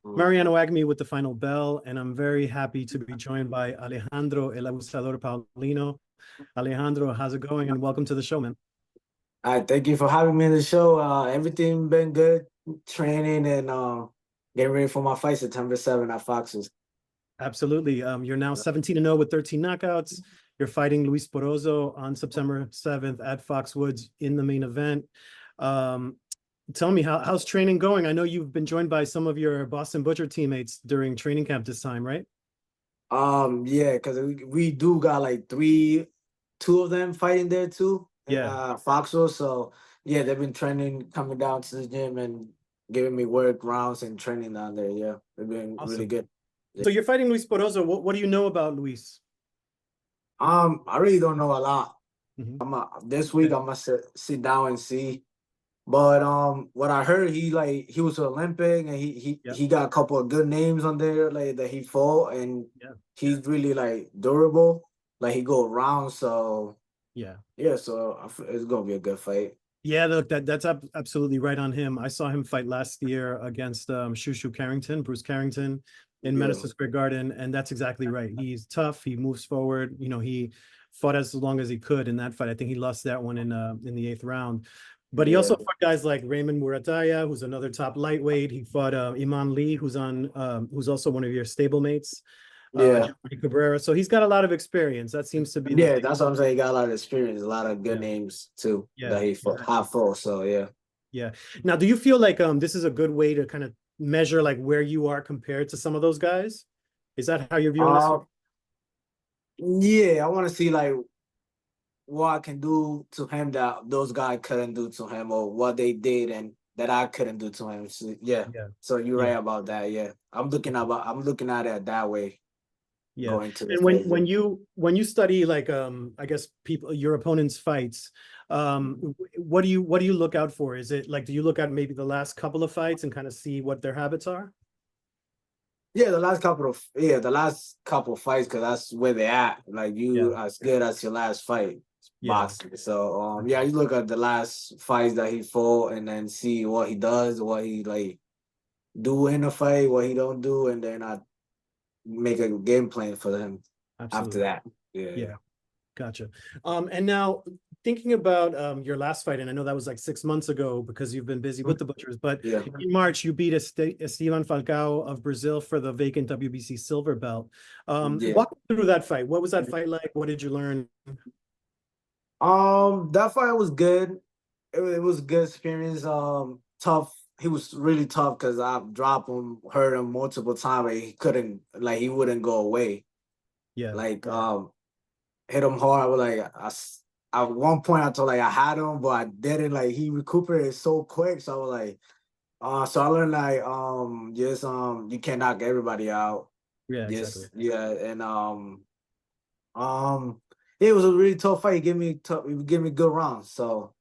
Mariano Agmi with the final bell, and I'm very happy to be joined by Alejandro El Abusador Paulino. Alejandro, how's it going? And welcome to the show, man. All right, thank you for having me on the show. Everything been good, training and getting ready for my fight September 7th at Foxwoods. Absolutely. You're now 17-0 with 13 knockouts. You're fighting Luis Porozo on September 7th at Foxwoods in the main event. Tell me, how's training going? I know you've been joined by some of your Boston Butcher teammates during training camp this time, right? Yeah, because we do got like two of them fighting there too. Yeah. Foxwoods. So yeah, they've been training, coming down to the gym and giving me work rounds and training down there. Yeah, they've been really good. So you're fighting Luis Porozo. What do you know about Luis? I really don't know a lot. This week I'm gonna sit down and see. But what I heard, he was an Olympic and he got a couple of good names on there like that he fought, and he's really like durable. Like he go around, so so it's gonna be a good fight. Yeah, look, that's absolutely right on him. I saw him fight last year against Bruce Carrington in Madison Square Garden, and that's exactly right. He's tough. He moves forward. You know, he fought as long as he could in that fight. I think he lost that one in the 8th round. But he also fought guys like Raymond Murataya, who's another top lightweight. He fought Iman Lee, who's also one of your stablemates. Cabrera. So he's got a lot of experience. That seems to be that's what I'm saying. He got a lot of experience, a lot of good names too that he fought for. So yeah. Now, do you feel like this is a good way to kind of measure like where you are compared to some of those guys? Is that how you're viewing this? Yeah, I want to see like what I can do to him that those guys couldn't do to him, or what they did and that I couldn't do to him. So, so you're right about that. Yeah, I'm looking at it that way. Yeah, and when you study like I guess your opponent's fights, what do you look out for? Is it like, do you look at maybe the last couple of fights and kind of see what their habits are? Yeah, the last couple of fights, because that's where they're at. Like you as good as your last fight. Boxing. So you look at the last fights that he fought and then see what he does, what he like do in the fight, what he don't do, and then I make a game plan for him after that. Yeah. Gotcha. And now thinking about your last fight, and I know that was like 6 months ago because you've been busy with the Butchers, but in March you beat Esteban Falcao of Brazil for the vacant WBC silver belt. Walk me through that fight. What was that fight like? What did you learn? That fight was good. It was a good experience. Tough. He was really tough because I've dropped him, hurt him multiple times, but he wouldn't go away. Hit him hard. I was like, at one point I thought like I had him, but I didn't. Like he recuperated so quick, so I was like, so I learned like, you can't knock everybody out. Exactly. And it was a really tough fight. He gave me good rounds. So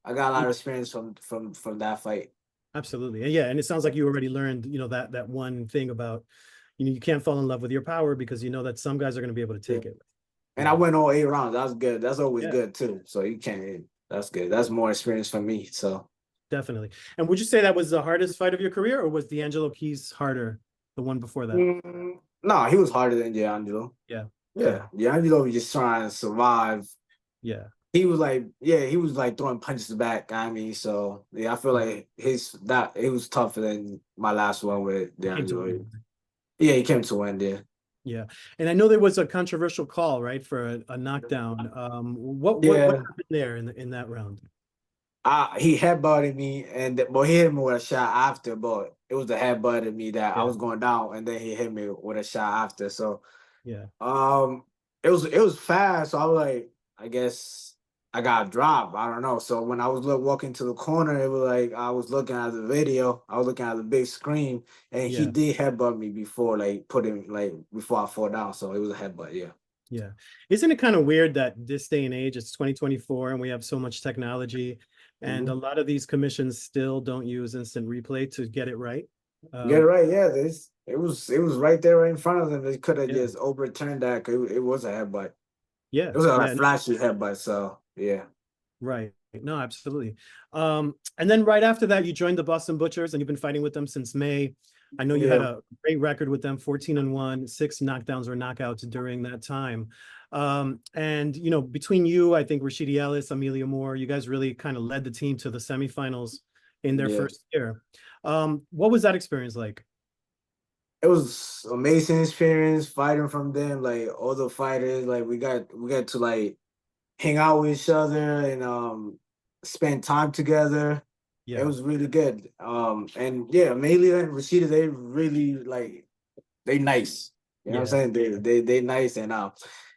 I got a lot of experience from that fight. Absolutely. And it sounds like you already learned, that one thing about, you can't fall in love with your power because you know that some guys are going to be able to take it. And I went all 8 rounds. That was good. That's always good too. So you can't. That's good. That's more experience for me. So definitely. And would you say that was the hardest fight of your career, or was D'Angelo Keys harder, the one before that? No, he was harder than D'Angelo. Yeah. D'Angelo was just trying to survive. He was like throwing punches back at me. So I feel like it was tougher than my last one with D'Angelo. He came to win. Yeah, and I know there was a controversial call, right, for a knockdown. What happened there in that round? He headbutted me, but he hit me with a shot after. But it was the headbutt at me that I was going down, and then he hit me with a shot after. So it was fast. So I was like, I guess I got dropped. I don't know. So when I was walking to the corner, it was like I was looking at the video. I was looking at the big screen, and he did headbutt me before, before I fall down. So it was a headbutt. Yeah. Isn't it kind of weird that this day and age, it's 2024, and we have so much technology, and a lot of these commissions still don't use instant replay to get it right? Get it right. Yeah, it was right there right in front of them. They could have just overturned that because it was a headbutt. Yeah, it was a flashy headbutt. So right. No, absolutely. And then right after that, you joined the Boston Butchers, and you've been fighting with them since May. I know you had a great record with them, 14-1, 6 knockdowns or knockouts during that time. And, you know, between you, I think Rashidi Ellis, Amelia Moore, you guys really kind of led the team to the semifinals in their first year. What was that experience like? It was amazing experience fighting from them. Like all the fighters, like we got to like hang out with each other and spend time together. Yeah. It was really good. And yeah, Amelia and Rashida, they really like they nice. You know what I'm saying? They nice and yeah,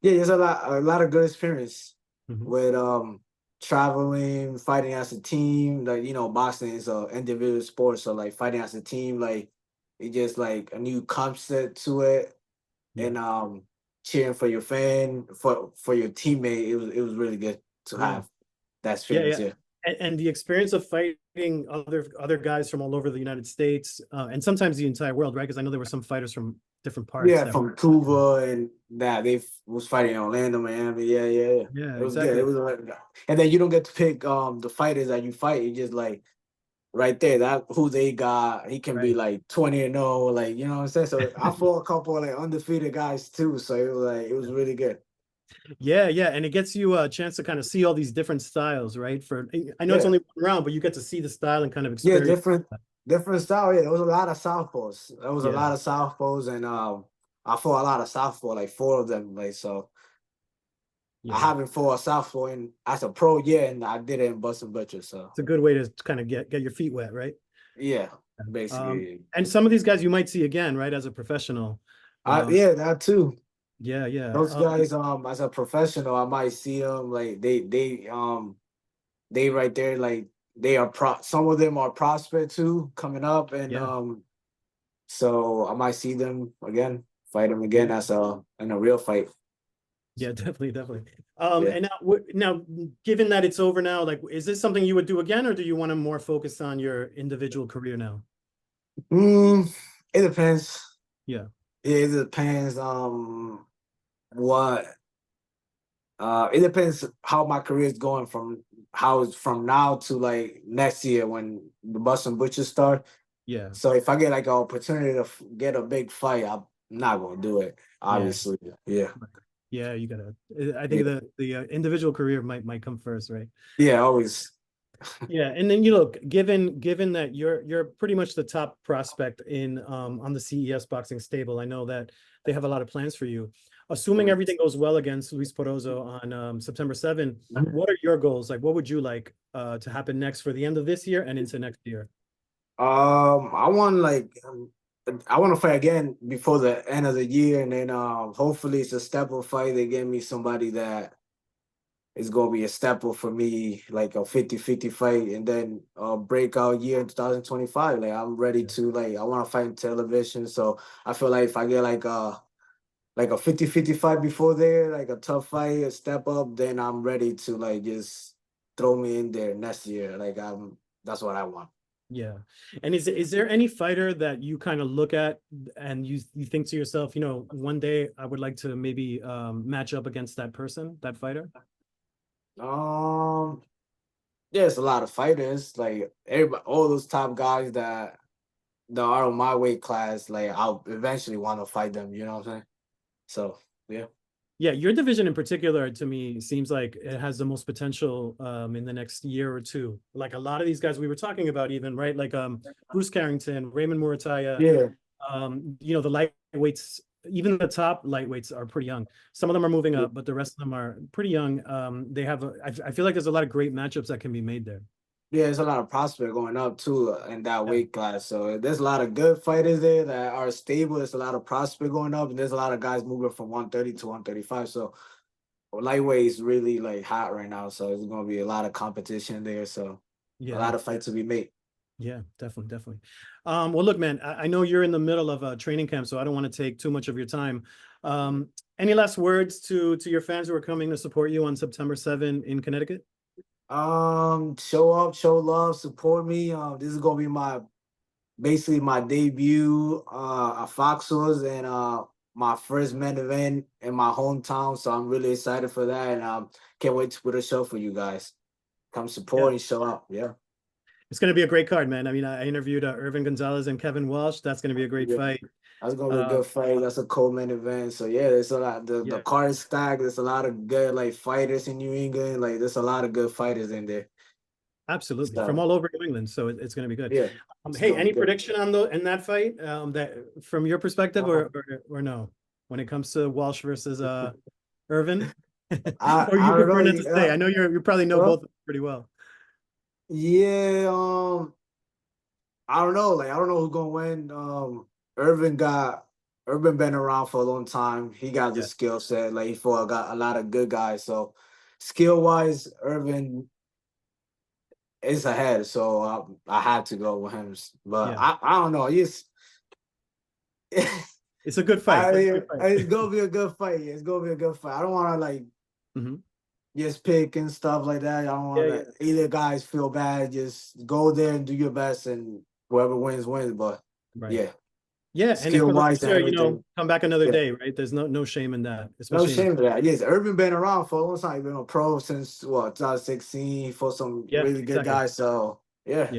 there's a lot of good experience with traveling, fighting as a team. Like, you know, boxing is a individual sport, so like fighting as a team, like it just like a new concept to it. And cheering for your fan, for your teammate, it was really good to have that experience. Yeah. And the experience of fighting other guys from all over the United States and sometimes the entire world, right? Because I know there were some fighters from different parts. Yeah, from Cuba and that they was fighting in Orlando, Miami. Yeah. Yeah, It was exactly. good. It was and then you don't get to pick the fighters that you fight. You just like right there, that who they got. He can be like 20-0, like, you know what I'm saying. So I fought a couple of like undefeated guys too. So it was really good. Yeah, and it gets you a chance to kind of see all these different styles, right? I know it's only one round, but you get to see the style and kind of experience. Yeah, different style. Yeah, there was a lot of southpaws. There was a lot of southpaws, and I fought a lot of southpaw, like 4 of them. Like so, I haven't fought a southpaw in as a pro yet, and I did it in Boston Butcher. So it's a good way to kind of get your feet wet, right? Yeah, basically. And some of these guys you might see again, right, as a professional. Yeah, that too. Yeah. Those guys, as a professional, I might see them like they right there, like they are some of them are prospect too coming up, and so I might see them again, fight them again as in a real fight. Yeah, definitely. And now, given that it's over now, like, is this something you would do again, or do you want to more focus on your individual career now? It depends. Yeah, it depends. What it depends how my career is going from now to like next year when the Boston Butchers start. Yeah. So if I get like an opportunity to get a big fight, I'm not gonna do it. Obviously. Yeah. Yeah, you gotta. I think the individual career might come first, right? Yeah, always. Yeah, and then you look, given that you're pretty much the top prospect in on the CES boxing stable. I know that they have a lot of plans for you. Assuming everything goes well against Luis Porozo on September 7th, what are your goals? Like, what would you like to happen next for the end of this year and into next year? I want to fight again before the end of the year, and then hopefully it's a step-up fight. They give me somebody that is gonna be a step-up for me, like a 50-50 fight, and then a breakout year in 2025. Like I'm ready to I want to fight in television, so I feel like if I get like a 50-50 fight before there, like a tough fight, a step up, then I'm ready to like just throw me in there next year. Like that's what I want. Yeah. And is there any fighter that you kind of look at and you think to yourself, you know, one day I would like to maybe match up against that person, that fighter? There's a lot of fighters, like everybody, all those top guys that are on my weight class, like I'll eventually want to fight them, you know what I'm saying? So yeah. Yeah, your division in particular, to me, seems like it has the most potential in the next year or two. Like a lot of these guys we were talking about, even, right? Like Bruce Carrington, Raymond Murataya. You know, the lightweights, even the top lightweights are pretty young. Some of them are moving up, but the rest of them are pretty young. They have I feel like there's a lot of great matchups that can be made there. Yeah, there's a lot of prospect going up too in that weight class. So there's a lot of good fighters there that are stable. There's a lot of prospect going up, and there's a lot of guys moving from 130 to 135. So lightweight is really like hot right now. So there's gonna be a lot of competition there. So a lot of fights to be made. Yeah, definitely. Well, look, man, I know you're in the middle of a training camp, so I don't want to take too much of your time. Any last words to your fans who are coming to support you on September 7 in Connecticut? Show up, show love, support me. This is gonna be basically my debut at Foxwoods and my first main event in my hometown. So I'm really excited for that, and can't wait to put a show for you guys. Come support and show up. Yeah. It's going to be a great card, man. I mean, I interviewed Irvin Gonzalez and Kevin Walsh. That's going to be a great fight. That's gonna be a good fight. That's a co-main event. So yeah, there's a lot. The card is stacked. There's a lot of good like fighters in New England. Like there's a lot of good fighters in there. Absolutely, from all over New England. So it's going to be good. Yeah. Hey, any prediction on in that fight? That from your perspective, or no? When it comes to Walsh versus Irvin, or you prefer not to say? I know you probably know both pretty well. Yeah. I don't know. Like I don't know who's gonna win. Irvin been around for a long time. He got the skill set. Like he got a lot of good guys. So skill wise, Irvin is ahead. So I had to go with him. But I don't know. It's a good fight. It's gonna be a good fight. It's gonna be a good fight. I don't want to like just pick and stuff like that. I don't want to either guys feel bad. Just go there and do your best, and whoever wins wins. But yeah, and skill wise, come back another day, right? There's no shame in that. No shame in that. Yes, Irvin been around for a long time. He's been a pro since 2016 for some really good guys. So yeah,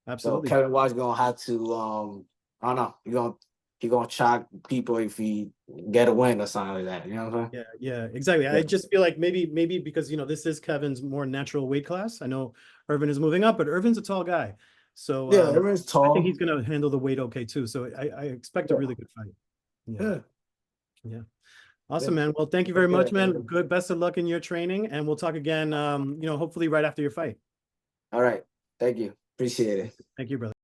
absolutely. So Kevin Walsh gonna have to I don't know. He gonna shock people if he get a win or something like that. You know what I'm saying? Yeah, exactly. I just feel like maybe because this is Kevin's more natural weight class. I know Irvin is moving up, but Irvin's a tall guy. So Irvin's tall. I think he's gonna handle the weight okay too. So I expect a really good fight. Yeah. Awesome, man. Well, thank you very much, man. Good. Best of luck in your training, and we'll talk again. Hopefully right after your fight. All right. Thank you. Appreciate it. Thank you, brother.